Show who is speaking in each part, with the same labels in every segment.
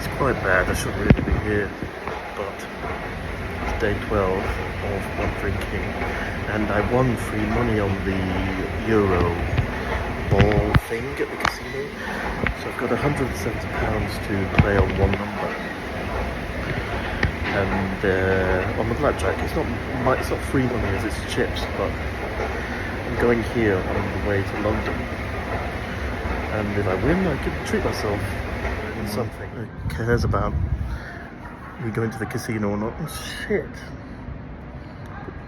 Speaker 1: It's quite bad, I shouldn't really be here, but it's day 12 of not drinking, and I won free money on the Euro ball thing at the casino, so I've got £170 to play on one number. And on the blackjack, it's not free money as it's chips, but I'm going here on the way to London, and if I win I could treat myself with something. Who cares about me going to the casino or not? Shit,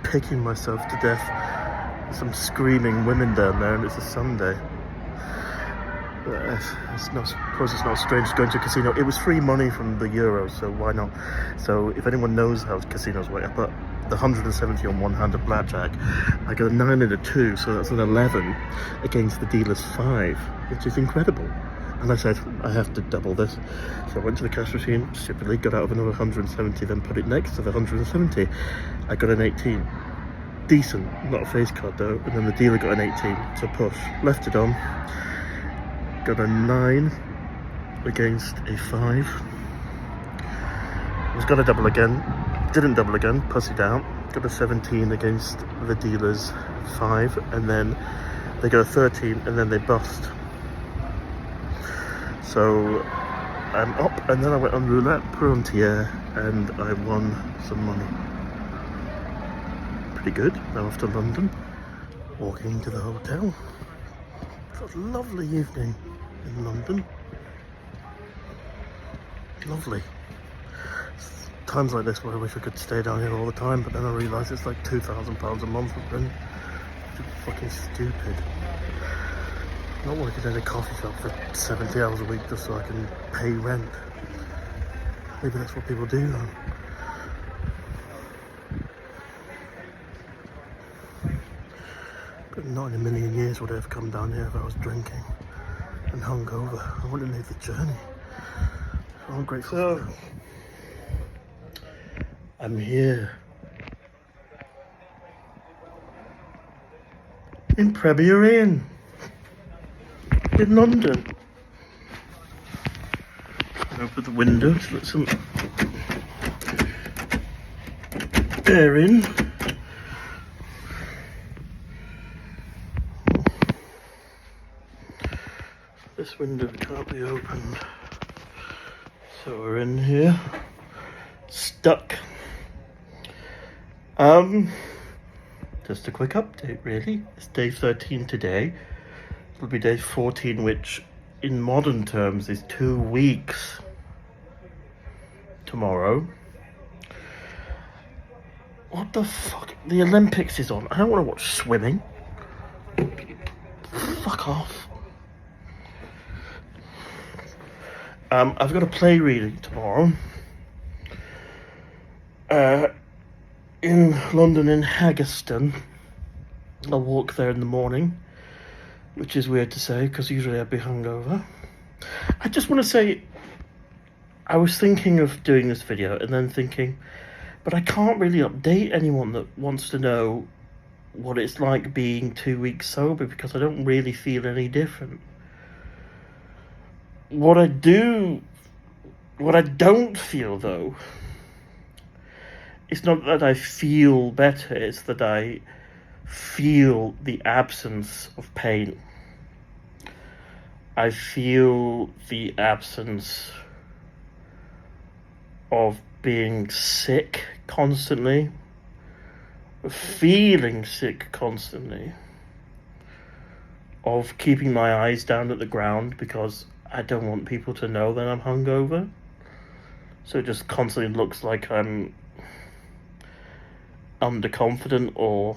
Speaker 1: picking myself to death. There's some screaming women down there and it's a Sunday. Of course it's not strange going to a casino. It was free money from the Euro, so why not? So if anyone knows how casinos work, I put the 170 on one hand of blackjack. I got a 9 and a 2, so that's an 11 against the dealer's 5, which is incredible. And I said, I have to double this. So I went to the cash machine, stupidly got out of another 170, then put it next to the 170. I got an 18. Decent, not a face card though. And then the dealer got an 18, so push. Left it on. Got a 9 against a 5. Was gonna double again, didn't double again, pussied out. Got a 17 against the dealer's 5, and then they got a 13, and then they bust. So I'm up, and then I went on roulette pour entière, and I won some money. Pretty good. Now off to London, walking to the hotel. It's a lovely evening in London. Lovely. It's times like this where I wish I could stay down here all the time, but then I realise it's like £2,000 a month of rent. It's fucking stupid. Not working in a coffee shop for 70 hours a week just so I can pay rent. Maybe that's what people do now. But not in a million years would I have come down here if I was drinking and hungover. I wouldn't have made the journey. So I'm grateful. So, I'm here in Premier Inn in London. Open the window to let some air in. This window can't be opened, so we're in here, stuck. Just a quick update really. It's day 13 today. It'll be day 14, which in modern terms is 2 weeks tomorrow. What the fuck? The Olympics is on. I don't want to watch swimming. Fuck off. I've got a play reading tomorrow. In London, in Haggerston. I'll walk there in the morning, which is weird to say because usually I'd be hungover. I just want to say, I was thinking of doing this video and then thinking, but I can't really update anyone that wants to know what it's like being 2 weeks sober because I don't really feel any different. What I don't feel though, it's not that I feel better, it's that I feel the absence of pain. I feel the absence of being sick constantly, of feeling sick constantly, of keeping my eyes down at the ground because I don't want people to know that I'm hungover. So it just constantly looks like I'm underconfident or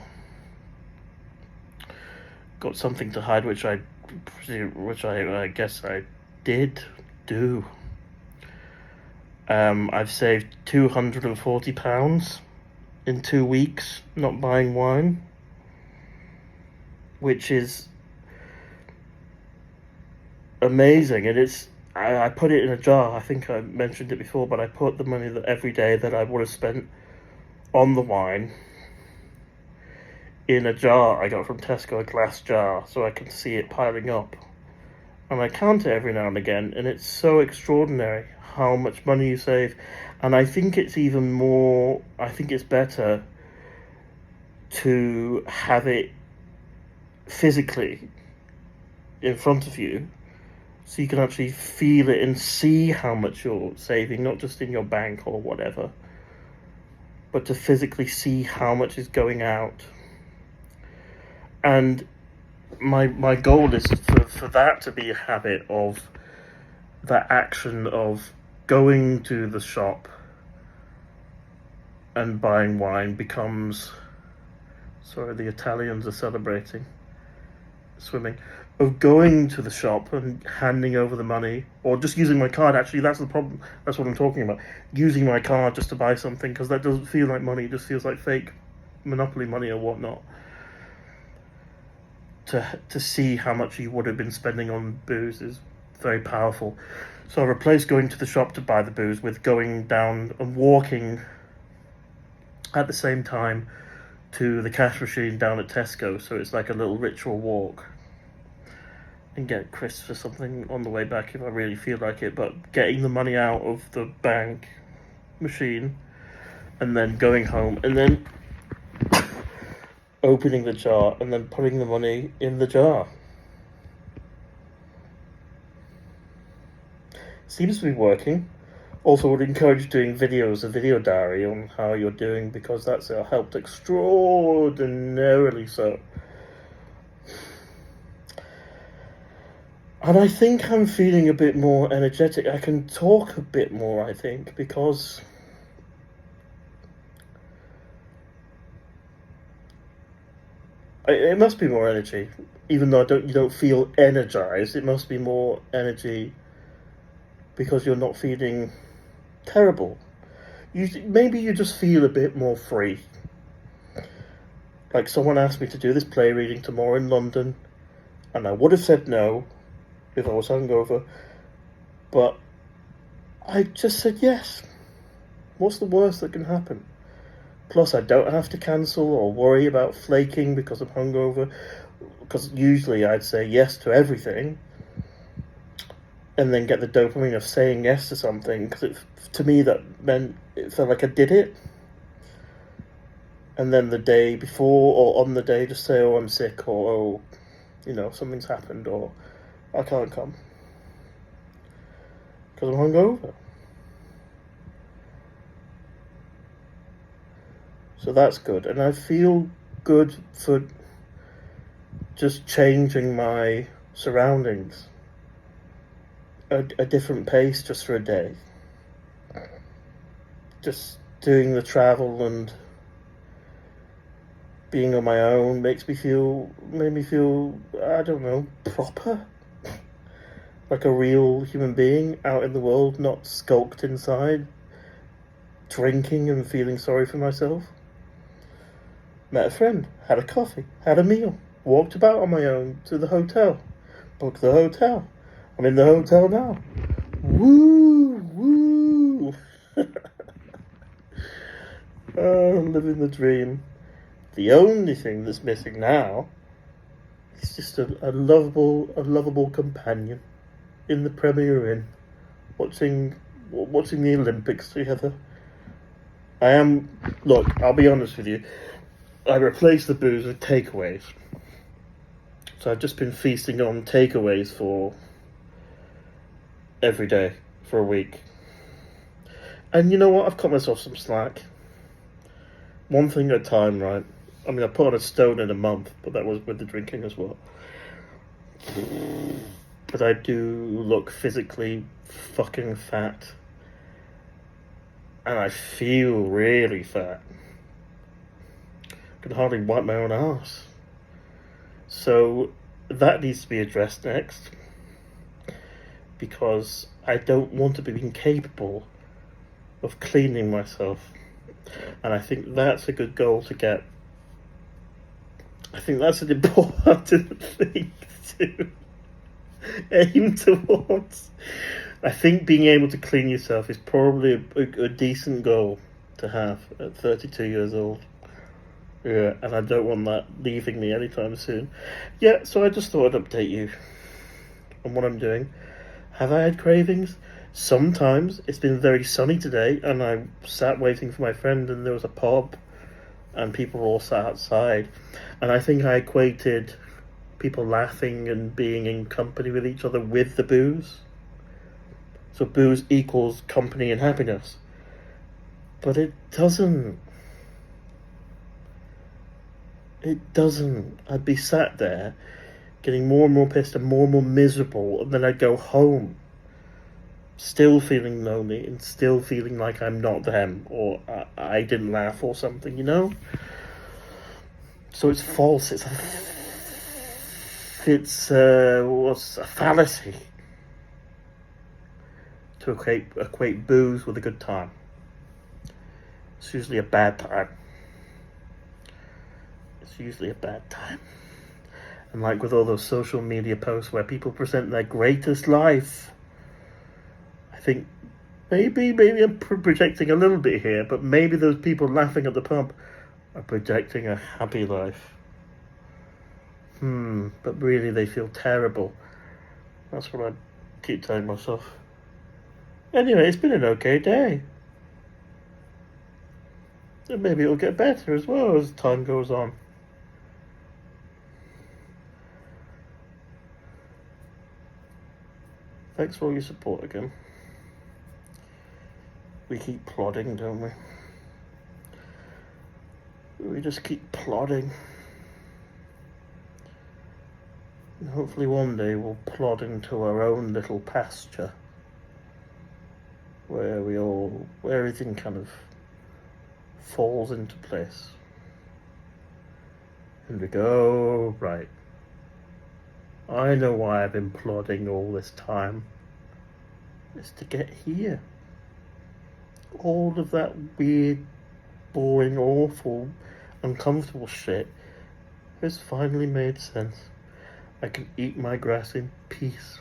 Speaker 1: got something to hide, which I guess I did do. I've saved £240 in 2 weeks not buying wine, which is amazing. And I put it in a jar. I think I mentioned it before, but I put the money that every day that I would have spent on the wine in a jar I got from Tesco, a glass jar, so I can see it piling up. And I count it every now and again, and it's so extraordinary how much money you save. And I think it's even more, I think it's better to have it physically in front of you, so you can actually feel it and see how much you're saving, not just in your bank or whatever, but to physically see how much is going out. And my goal is for that to be a habit of that action of going to the shop and buying wine becomes, sorry, the Italians are celebrating swimming, of going to the shop and handing over the money, or just using my card. Actually, that's the problem. That's what I'm talking about. Using my card just to buy something, because that doesn't feel like money. It just feels like fake Monopoly money or whatnot. To see how much you would have been spending on booze is very powerful. So I replaced going to the shop to buy the booze with going down and walking at the same time to the cash machine down at Tesco. So it's like a little ritual walk, and get crisps or something on the way back if I really feel like it. But getting the money out of the bank machine and then going home and then opening the jar and then putting the money in the jar. Seems to be working. Also would encourage doing videos, a video diary on how you're doing, because that's helped extraordinarily so. And I think I'm feeling a bit more energetic. I can talk a bit more, I think, because it must be more energy. Even though you don't feel energized, it must be more energy because you're not feeling terrible. Maybe you just feel a bit more free. Like, someone asked me to do this play reading tomorrow in London, and I would have said no if I was hungover, but I just said yes. What's the worst that can happen? Plus, I don't have to cancel or worry about flaking because I'm hungover, because usually I'd say yes to everything and then get the dopamine of saying yes to something, because to me that meant it felt like I did it. And then the day before or on the day just say, oh, I'm sick, or oh, something's happened, or I can't come because I'm hungover. So that's good, and I feel good for just changing my surroundings, a different pace just for a day. Just doing the travel and being on my own made me feel, I don't know, proper. Like a real human being out in the world, not skulked inside, drinking and feeling sorry for myself. Met a friend, had a coffee, had a meal, walked about on my own to the hotel, booked the hotel. I'm in the hotel now. Woo, woo. I'm living the dream. The only thing that's missing now is just a lovable companion in the Premier Inn, watching the Olympics together. Look, I'll be honest with you, I replaced the booze with takeaways. So I've just been feasting on takeaways for every day for a week. And you know what? I've cut myself some slack. One thing at a time, right? I mean, I put on a stone in a month, but that was with the drinking as well. But I do look physically fucking fat. And I feel really fat. I can hardly wipe my own ass. So that needs to be addressed next, because I don't want to be incapable of cleaning myself. And I think that's a good goal to get. I think that's an important thing to aim towards. I think being able to clean yourself is probably a decent goal to have at 32 years old. Yeah, and I don't want that leaving me anytime soon. Yeah, so I just thought I'd update you on what I'm doing. Have I had cravings? Sometimes it's been very sunny today, and I sat waiting for my friend, and there was a pub, and people were all sat outside, and I think I equated people laughing and being in company with each other with the booze. So booze equals company and happiness. But it doesn't. It doesn't. I'd be sat there getting more and more pissed and more miserable, and then I'd go home still feeling lonely and still feeling like I'm not them, or I didn't laugh or something, you know? So it's false. What's a fallacy to equate booze with a good time. It's usually a bad time. It's usually a bad time. And like with all those social media posts where people present their greatest life, I think maybe I'm projecting a little bit here, but maybe those people laughing at the pub are projecting a happy life. But really they feel terrible. That's what I keep telling myself. Anyway, it's been an okay day. And maybe it'll get better as well as time goes on. Thanks for all your support again. We keep plodding, don't we? We just keep plodding. And hopefully one day we'll plod into our own little pasture where everything kind of falls into place. And we go, right, I know why I've been plodding all this time. It's to get here. All of that weird, boring, awful, uncomfortable shit has finally made sense. I can eat my grass in peace.